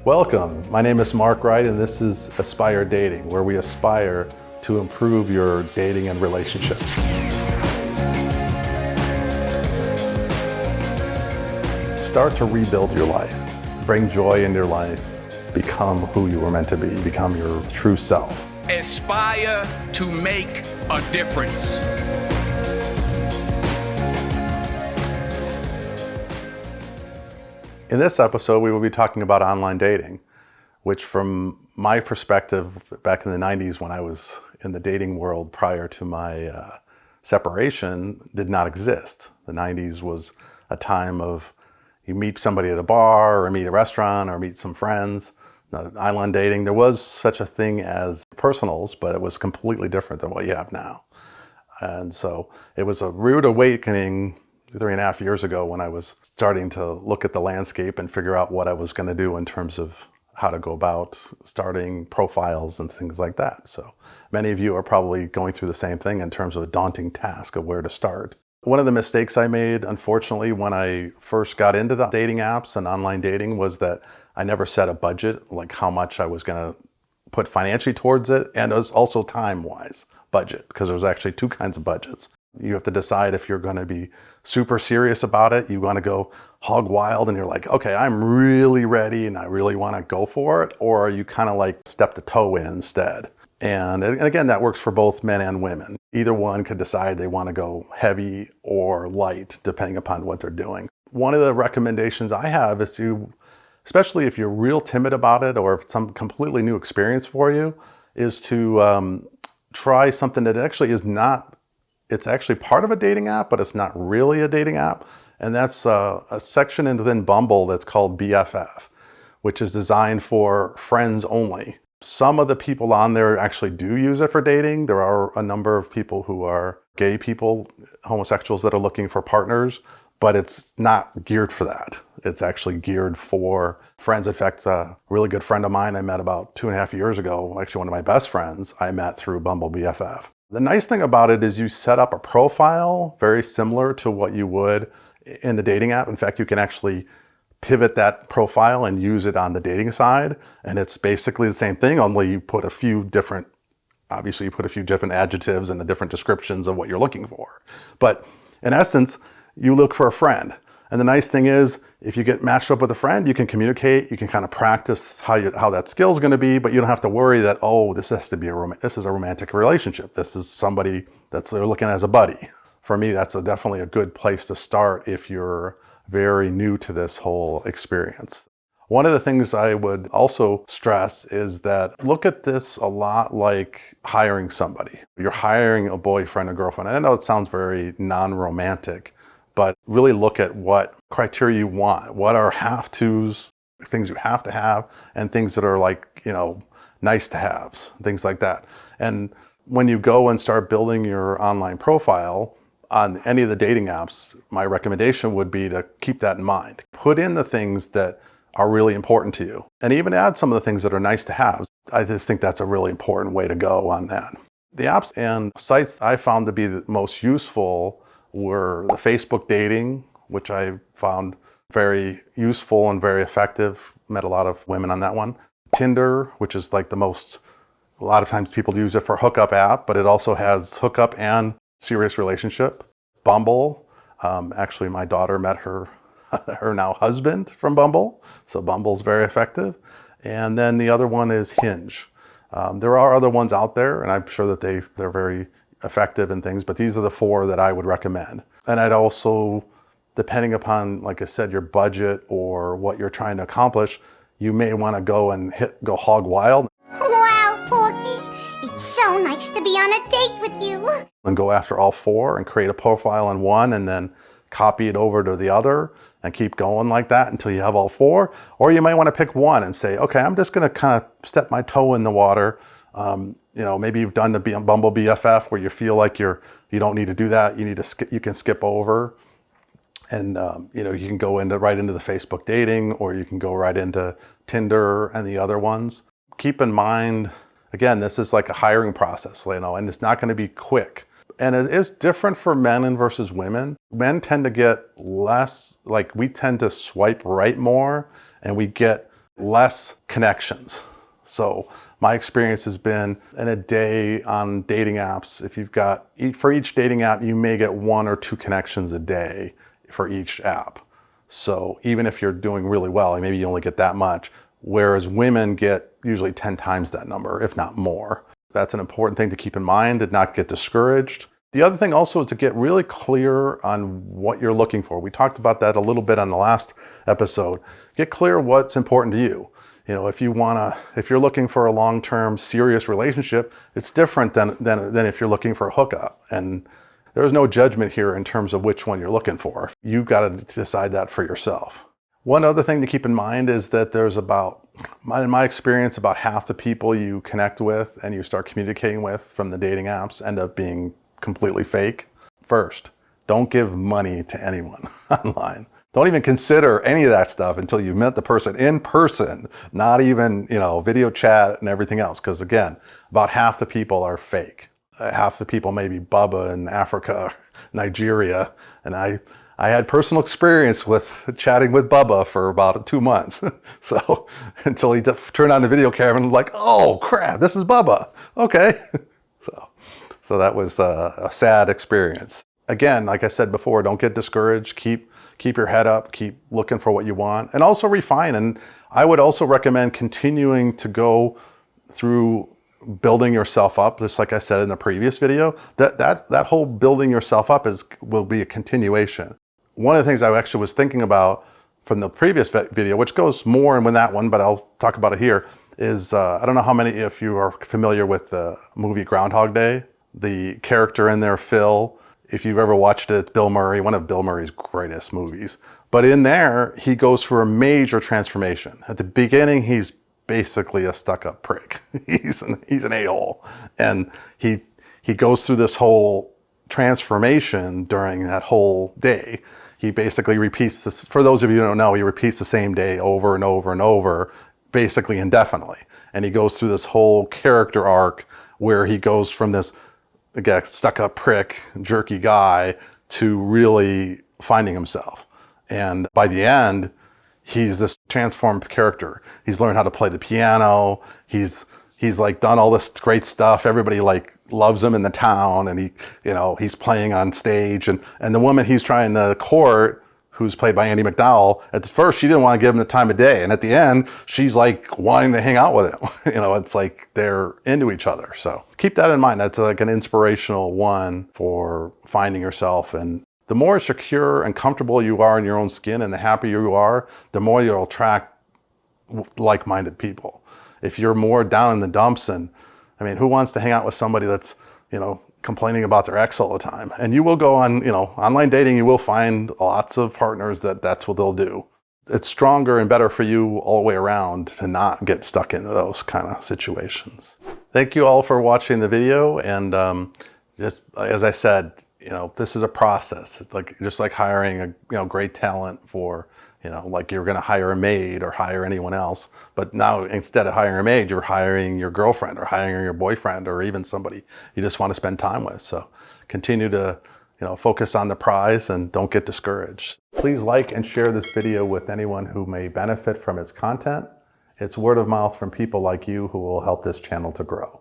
Welcome, my name is Mark Wright and this is Aspire Dating, where we aspire to improve your dating and relationships. Start to rebuild your life, bring joy in your life, become who you were meant to be, become your true self. Aspire to make a difference. In this episode, we will be talking about online dating, which from my perspective, back in the 90s when I was in the dating world prior to my separation, did not exist. The 90s was a time of you meet somebody at a bar or meet a restaurant or meet some friends. Online dating, there was such a thing as personals, but it was completely different than what you have now. And so it was a rude awakening 3.5 years ago when I was starting to look at the landscape and figure out what I was going to do in terms of how to go about starting profiles and things like that. So many of you are probably going through the same thing in terms of a daunting task of where to start. One of the mistakes I made, unfortunately, when I first got into the dating apps and online dating was that I never set a budget, like how much I was going to put financially towards it, and it was also time-wise budget, because there's actually two kinds of budgets. You have to decide if you're going to be super serious about it. You want to go hog wild and you're like, okay, I'm really ready and I really want to go for it. Or are you kind of like step the toe in instead? And again, that works for both men and women. Either one could decide they want to go heavy or light, depending upon what they're doing. One of the recommendations I have is to, especially if you're real timid about it or if it's some completely new experience for you, is to try something that actually is not. It's actually part of a dating app, but it's not really a dating app. And that's a section within Bumble that's called BFF, which is designed for friends only. Some of the people on there actually do use it for dating. There are a number of people who are gay people, homosexuals that are looking for partners, but it's not geared for that. It's actually geared for friends. In fact, a really good friend of mine I met about 2.5 years ago, actually one of my best friends, I met through Bumble BFF. The nice thing about it is you set up a profile very similar to what you would in the dating app. In fact, you can actually pivot that profile and use it on the dating side. And it's basically the same thing, only you put a few different, obviously you put a few different adjectives and the different descriptions of what you're looking for. But in essence, you look for a friend. And the nice thing is, if you get matched up with a friend, you can communicate, you can kind of practice how that skill is going to be, but you don't have to worry that, oh, this is a romantic relationship. This is somebody they're looking at as a buddy. For me, that's definitely a good place to start if you're very new to this whole experience. One of the things I would also stress is that look at this a lot like hiring somebody. You're hiring a boyfriend or girlfriend. I know it sounds very non-romantic, but really look at what criteria you want. What are have-tos, things you have to have, and things that are like, nice to haves, things like that. And when you go and start building your online profile on any of the dating apps, my recommendation would be to keep that in mind. Put in the things that are really important to you, and even add some of the things that are nice to have. I just think that's a really important way to go on that. The apps and sites I found to be the most useful were the Facebook dating, which I found very useful and very effective. Met a lot of women on that one. Tinder, which is like a lot of times people use it for hookup app, but it also has hookup and serious relationship. Bumble, actually my daughter met her now husband from Bumble, so Bumble's very effective. And then the other one is Hinge. There are other ones out there, and I'm sure that they're very effective and things, but these are the 4 that I would recommend. And I'd also, depending upon, like I said, your budget or what you're trying to accomplish, you may want to go hog wild. Wow, Porky, it's so nice to be on a date with you. And go after all 4 and create a profile on one and then copy it over to the other and keep going like that until you have all 4. Or you might want to pick one and say, okay, I'm just going to kind of step my toe in the water. Maybe you've done the Bumble BFF where you feel like you don't need to do that. You can skip over, and you can go right into the Facebook dating, or you can go right into Tinder and the other ones. Keep in mind, again, this is like a hiring process, and it's not going to be quick. And it is different for men versus women. Men tend to get less, we tend to swipe right more, and we get less connections. So my experience has been in a day on dating apps, if you've got, for each dating app, you may get 1 or 2 connections a day for each app. So even if you're doing really well, maybe you only get that much, whereas women get usually 10 times that number, if not more. That's an important thing to keep in mind, to not get discouraged. The other thing also is to get really clear on what you're looking for. We talked about that a little bit on the last episode. Get clear what's important to you. You know, if you're looking for a long-term serious relationship, it's different than if you're looking for a hookup. And there's no judgment here in terms of which one you're looking for. You've got to decide that for yourself. One other thing to keep in mind is that there's in my experience, about half the people you connect with and you start communicating with from the dating apps end up being completely fake. First, don't give money to anyone online. Don't even consider any of that stuff until you've met the person in person, not even, video chat and everything else. Because again, about half the people are fake. Half the people may be Bubba in Africa, Nigeria. And I had personal experience with chatting with Bubba for about 2 months. So until he turned on the video camera and was like, oh crap, this is Bubba. Okay. So that was a sad experience. Again, like I said before, don't get discouraged. Keep your head up, keep looking for what you want, and also refine. And I would also recommend continuing to go through building yourself up, just like I said in the previous video. That whole building yourself up will be a continuation. One of the things I actually was thinking about from the previous video, which goes more in that one, but I'll talk about it here, is I don't know how many if you are familiar with the movie Groundhog Day. The character in there, Phil, if you've ever watched it, Bill Murray, one of Bill Murray's greatest movies. But in there, he goes for a major transformation. At the beginning, he's basically a stuck-up prick. He's an a-hole. And he goes through this whole transformation during that whole day. He basically repeats this, for those of you who don't know, he repeats the same day over and over and over, basically indefinitely. And he goes through this whole character arc where he goes from this stuck-up prick, jerky guy, to really finding himself. And by the end, he's this transformed character. He's learned how to play the piano. He's like done all this great stuff. Everybody like loves him in the town, and he's playing on stage. And the woman he's trying to court, who's played by Andy McDowell, at first she didn't want to give him the time of day, and at the end she's like wanting to hang out with him. It's like they're into each other. So keep that in mind. That's like an inspirational one for finding yourself. And the more secure and comfortable you are in your own skin, and the happier you are, the more you'll attract like-minded people. If you're more down in the dumps, and who wants to hang out with somebody that's complaining about their ex all the time? And you will go on, online dating, you will find lots of partners that's what they'll do. It's stronger and better for you all the way around to not get stuck into those kind of situations. Thank you all for watching the video. And just as I said, this is a process. It's just like hiring a great talent for, like you're going to hire a maid or hire anyone else. But now instead of hiring a maid, you're hiring your girlfriend or hiring your boyfriend or even somebody you just want to spend time with. So continue to, focus on the prize and don't get discouraged. Please like and share this video with anyone who may benefit from its content. It's word of mouth from people like you who will help this channel to grow.